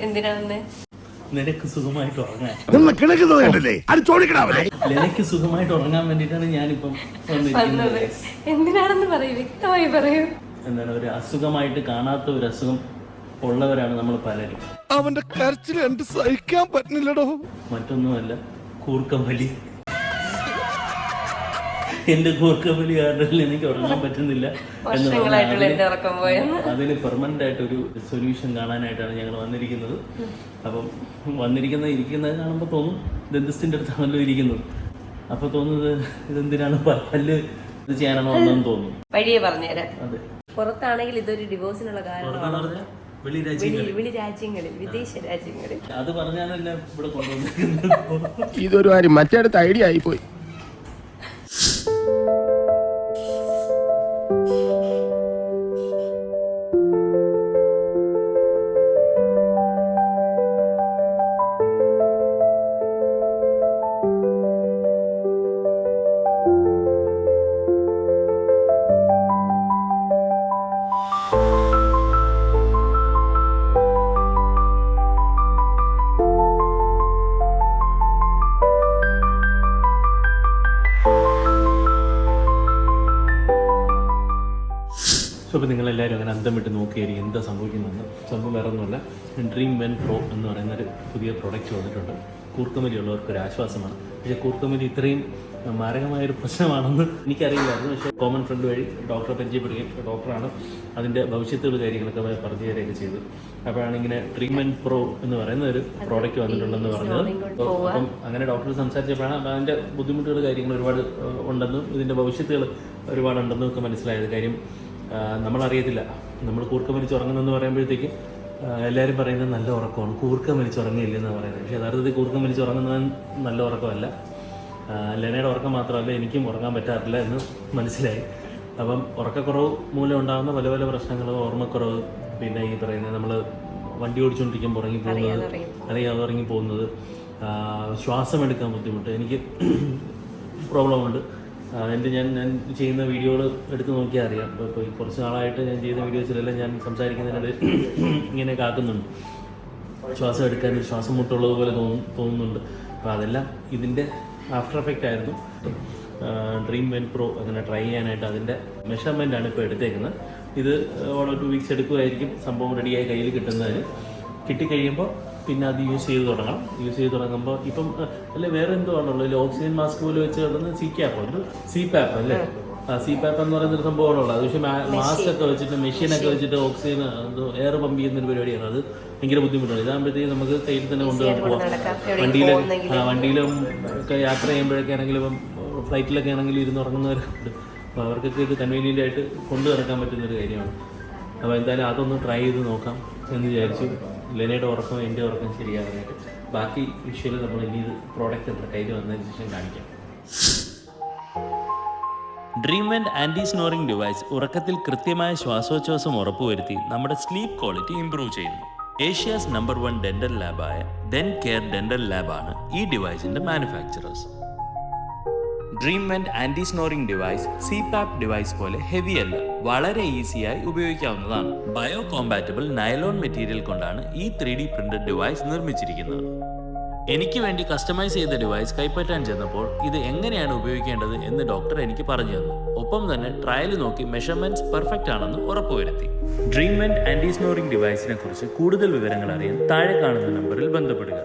എന്തിനാണെന്ന്? നിനക്ക് സുഖമായിട്ട് ഉറങ്ങാൻ. നിനക്ക് സുഖമായിട്ട് ഉറങ്ങാൻ വേണ്ടിയിട്ടാണ് ഞാനിപ്പം വന്നത്. എന്തിനാണെന്ന് പറയൂ, വ്യക്തമായി പറയൂ. എന്താണ്, ഒരു അസുഖമായിട്ട് കാണാത്ത ഒരു അസുഖം ഉള്ളവരാണ് നമ്മൾ പലരും. അവന്റെ കരച്ചിൽ കണ്ട് സഹിക്കാൻ പറ്റുന്നില്ലടോ. മറ്റൊന്നുമല്ല, കൂർക്കമ്പലി. എന്റെ കൂർക്കമ്പലി കാരണം എനിക്ക് ഉറങ്ങാൻ പറ്റുന്നില്ല. അതിന് പെർമനന്റ് ആയിട്ട് ഒരു സൊല്യൂഷൻ കാണാനായിട്ടാണ് ഞങ്ങൾ വന്നിരിക്കുന്നത്. അപ്പം ഇരിക്കുന്നത് കാണുമ്പോൾ തോന്നും ദന്തിസ്റ്റിന്റെ അടുത്താണല്ലോ ഇരിക്കുന്നത്. അപ്പൊ തോന്നുന്നത് ഇതെന്തിനാണ് പല്ല് ഇത് ചെയ്യാനാണോ ഒന്നും തോന്നും. വഴിയെ പറഞ്ഞുതരാം. അതെ, പുറത്താണെങ്കിൽ ഇതൊരു ഡിവോഴ്സിനുള്ള കാരണമാണ്. വെളി രാജ്യങ്ങളിൽ, വിദേശ രാജ്യങ്ങളിൽ. അത് പറഞ്ഞാണല്ലോ ഇവിടെ കൊണ്ടുവന്നിരിക്കുന്നത്. ഇതൊരു കാര്യം മറ്റേടത്ത് ഐഡിയ ആയിപ്പോയി. സോ അപ്പോൾ നിങ്ങളെല്ലാവരും അങ്ങനെ അന്തം വിട്ട് നോക്കിയായിരിക്കും എന്താ സംഭവിക്കുന്നതെന്ന്. സംഭവം വേറെ ഒന്നുമല്ല, ഡ്രീം വെൻ പ്രോ എന്ന് പറയുന്നൊരു പുതിയ പ്രൊഡക്റ്റ് വന്നിട്ടുണ്ട്. കൂർക്കമലിയുള്ളവർക്ക് ഒരു ആശ്വാസമാണ്. പക്ഷേ കൂർക്കമലി ഇത്രയും മാരകമായൊരു പ്രശ്നമാണെന്ന് എനിക്കറിയില്ലായിരുന്നു. പക്ഷേ കോമൺ ഫ്രണ്ട് വഴി ഡോക്ടറെ പരിചയപ്പെടുകയും ഡോക്ടറാണ് അതിൻ്റെ ഭവിഷ്യത്തുകൾ കാര്യങ്ങളൊക്കെ പറഞ്ഞു തരികയൊക്കെ ചെയ്തു. അപ്പോഴാണ് ഇങ്ങനെ ഡ്രീം വെൻ പ്രോ എന്ന് പറയുന്ന ഒരു പ്രോഡക്റ്റ് വന്നിട്ടുണ്ടെന്ന് പറഞ്ഞത്. അപ്പം അങ്ങനെ ഡോക്ടർ സംസാരിച്ചപ്പോഴാണ് അതിൻ്റെ ബുദ്ധിമുട്ടുകൾ കാര്യങ്ങൾ ഒരുപാട് ഉണ്ടെന്നും ഇതിൻ്റെ ഭവിഷ്യത്തുകൾ ഒരുപാടുണ്ടെന്നും ഒക്കെ മനസ്സിലായത്. കാര്യം നമ്മളറിയത്തില്ല. നമ്മൾ കൂർക്കം വലിച്ചുറങ്ങുന്നെന്ന് പറയുമ്പോഴത്തേക്ക് എല്ലാവരും പറയുന്നത് നല്ല ഉറക്കമാണ്, കൂർക്കം വലിച്ചുറങ്ങിയില്ലെന്ന് പറയുന്നത്. പക്ഷേ യഥാർത്ഥത്തിൽ കൂർക്കം വലിച്ചുറങ്ങുന്നത് നല്ല ഉറക്കമല്ല. ലെനയുടെ ഉറക്കം മാത്രമല്ല, എനിക്കും ഉറങ്ങാൻ പറ്റാറില്ല എന്ന് മനസ്സിലായി. അപ്പം ഉറക്കക്കുറവ് മൂലം ഉണ്ടാകുന്ന പല പല പ്രശ്നങ്ങൾ, ഓർമ്മക്കുറവ്, പിന്നെ ഈ പറയുന്നത് നമ്മൾ വണ്ടി ഓടിച്ചുകൊണ്ടിരിക്കുമ്പോൾ അറിയാതെ ഉറങ്ങിപ്പോകുന്നത്, ശ്വാസം എടുക്കാൻ ബുദ്ധിമുട്ട്. എനിക്ക് പ്രോബ്ലമുണ്ട്. ഞാൻ ചെയ്യുന്ന വീഡിയോകൾ എടുത്ത് നോക്കിയാൽ അറിയാം. ഇപ്പോൾ കുറച്ച് നാളായിട്ട് ഞാൻ ചെയ്യുന്ന വീഡിയോസിലെല്ലാം ഞാൻ സംസാരിക്കുന്നതിനിടെ ഇങ്ങനെ കാക്കുന്നുണ്ട്. ശ്വാസം എടുക്കാൻ ശ്വാസം മുട്ടുള്ളത് പോലെ തോന്നുന്നുണ്ട്. അപ്പോൾ അതെല്ലാം ഇതിൻ്റെ ആഫ്റ്റർ എഫക്റ്റ് ആയിരുന്നു. ഡ്രീം വെൻ പ്രോ അങ്ങനെ ട്രൈ ചെയ്യാനായിട്ട് അതിൻ്റെ മെഷർമെൻ്റാണ് ഇപ്പോൾ എടുത്തേക്കുന്നത്. ഇത് 2 വീക്സ് എടുക്കുമായിരിക്കും സംഭവം റെഡിയായി കയ്യിൽ കിട്ടുന്നതിന്. കിട്ടിക്കഴിയുമ്പോൾ പിന്നെ അത് യൂസ് ചെയ്ത് തുടങ്ങണം. യൂസ് ചെയ്ത് തുടങ്ങുമ്പോൾ ഇപ്പം അല്ലെ വേറെ എന്തോ ആണുള്ളത്, ഓക്സിജൻ മാസ്ക് പോലെ വെച്ച് കിടന്ന് CPAP അല്ലേ, CPAP എന്ന് പറയുന്നൊരു സംഭവമാണുള്ളത്. അത് പക്ഷേ മാസ്ക് ഒക്കെ വെച്ചിട്ട് മെഷീനൊക്കെ വെച്ചിട്ട് ഓക്സിജൻ എയർ പമ്പ് ചെയ്യുന്നൊരു പരിപാടിയാണ്. അത് ഭയങ്കര ബുദ്ധിമുട്ടാണ്. ഇതാകുമ്പോഴത്തേക്ക് നമുക്ക് കയ്യിൽ തന്നെ കൊണ്ടുപോകാൻ പോവാം. വണ്ടിയിലും ഒക്കെ യാത്ര ചെയ്യുമ്പോഴൊക്കെയാണെങ്കിലും ഇപ്പം ഫ്ലൈറ്റിലൊക്കെ ആണെങ്കിലും ഇരുന്ന് ഉറങ്ങുന്നവരുണ്ട്. അപ്പോൾ അവർക്കൊക്കെ ഇത് കൺവീനിയൻ്റ് ആയിട്ട് കൊണ്ടു നടക്കാൻ പറ്റുന്നൊരു കാര്യമാണ്. അപ്പോൾ എന്തായാലും അതൊന്ന് ട്രൈ ചെയ്ത് നോക്കാം എന്ന് വിചാരിച്ചു. ലെനയുടെ ഉറക്കം എൻ്റെ ഉറക്കം ശരിയാകാനായിട്ട്. ബാക്കി വിഷ്വൽ നമ്മൾ ഇനി ഇത് പ്രോഡക്റ്റ് നമ്മുടെ കയ്യിൽ വന്നതിന് ശേഷം കാണിക്കാം. Dream when anti snoring device ഉറക്കത്തിൽ കൃത്യമായ ശ്വാസോച്ഛ്വാസം ഉറപ്പുവരുത്തി നമ്മുടെ സ്ലീപ്പ് ക്വാളിറ്റി ഇംപ്രൂവ് ചെയ്യുന്നു. ഏഷ്യാസ് നമ്പർ 1 ഡെന്റൽ ലാബായ ഡെൻ കെയർ ഡെന്റൽ ലാബാണ് ഈ ഡിവൈസിൻ്റെ manufacturers. Dream when anti snoring device CPAP device പോലെ ഹെവി അല്ല, വളരെ ഈസിയായി ഉപയോഗിക്കാവുന്നതാണ്. ബയോ കോമ്പാറ്റബിൾ നൈലോൺ മെറ്റീരിയൽ കൊണ്ടാണ് ഈ 3D പ്രിന്റഡ് ഡിവൈസ് നിർമ്മിച്ചിരിക്കുന്നത്. എനിക്ക് വേണ്ടി കസ്റ്റമൈസ് ചെയ്ത ഡിവൈസ് കൈപ്പറ്റാൻ ചെന്നപ്പോൾ ഇത് എങ്ങനെയാണ് ഉപയോഗിക്കേണ്ടത് എന്ന് ഡോക്ടർ എനിക്ക് പറഞ്ഞു തന്നു. ഒപ്പം തന്നെ ട്രയൽ നോക്കി മെഷർമെന്റ്സ് പെർഫെക്റ്റ് ആണെന്ന് ഉറപ്പുവരുത്തി. ഡ്രീം വെൻ ആൻറ്റി സ്നോറിംഗ് ഡിവൈസിനെ കുറിച്ച് കൂടുതൽ വിവരങ്ങൾ അറിയാൻ താഴെ കാണുന്ന നമ്പറിൽ ബന്ധപ്പെടുക.